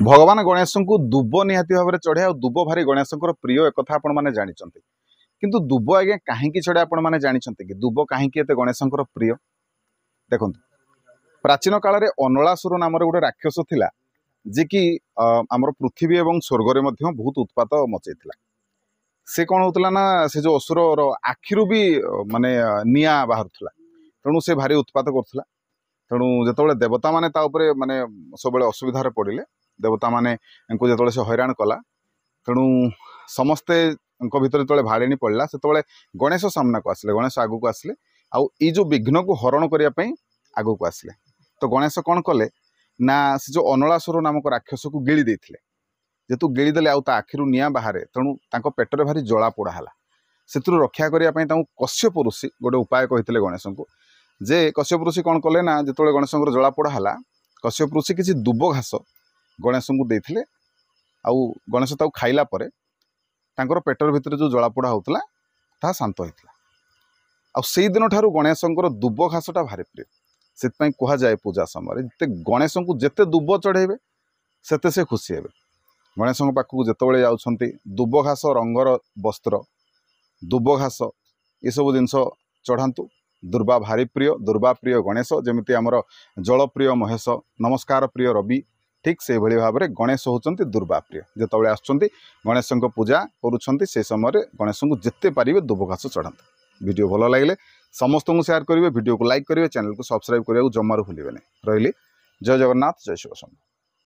भगवान गणेश को दुब निहाती भाव में चढ़े दुब भारी गणेश प्रिय एक आपण मैंने जानते किंतु दुब आज्ञा कहीं चढ़े आपण मैंने जानते कि दुब कहीं गणेश प्रिय देखो प्राचीन काल में अनलासुर नाम गोटे राक्षस थिला जे कि आमर पृथ्वी और स्वर्ग में बहुत उत्पात मचेला से कौन होता ना से जो असुर आखिरू भी माने निआ बाहर तेणु से भारी उत्पात करुला तेणु जो देवता माने माने सब असुविधार पड़े देवता माने जो से हैरान कला तेणु समस्ते भीतर जो भाड़ेनी पड़ा से गणेश सामना को आसिले गणेश आगू को आसिले आउ ई जो विघ्न को हरण करने आगू को आसिले तो गणेश कौन कले ना से जो अनलासुर नामक राक्षस को गिली देथिले जेतु गिली देले आउ ता आखिरु निया बाहर तेणु तांको पेटरे भारी जला पोड़ा है से रक्षा करने कश्यप ऋषि गोटे उपाय कहते गणेश को जे कश्यप ऋषि कौन कले ना जो गणेश जला पोड़ा है कश्यप ऋषि किसी दुब घास गणेश को देथिले आउ गणेश ताऊ खाइला परे तांकर पेटर भितर जो जलापोड़ा होता ता शांत होता आ से दिन ठारू गणेश दुब घासटा भारी प्रिय से कह जाए पूजा समय जिते गणेश को जिते दुब चढ़ेबे सेते से खुशी हे गणेश पाखक जिते जाउछंती दुब घास रंगर वस्त्र दुब घास ये सब जिनस चढ़ातु दुर्बा भारी प्रिय दुर्बा प्रिय गणेश जमीती आमर जल प्रिय महेश नमस्कार प्रिय रवि ठीक से भाई भाव में गणेश होती दुर्बा प्रिय जिते आसुँच गणेश पूजा करुँच से समय गणेश को जिते पारे दुब घास चढ़ाते वीडियो भल लगे समस्त को शेयर करेंगे वीडियो को लाइक करेंगे चैनल को सब्सक्राइब करने को जमारू भूलें रही जय जगन्नाथ जय शिव शंभु।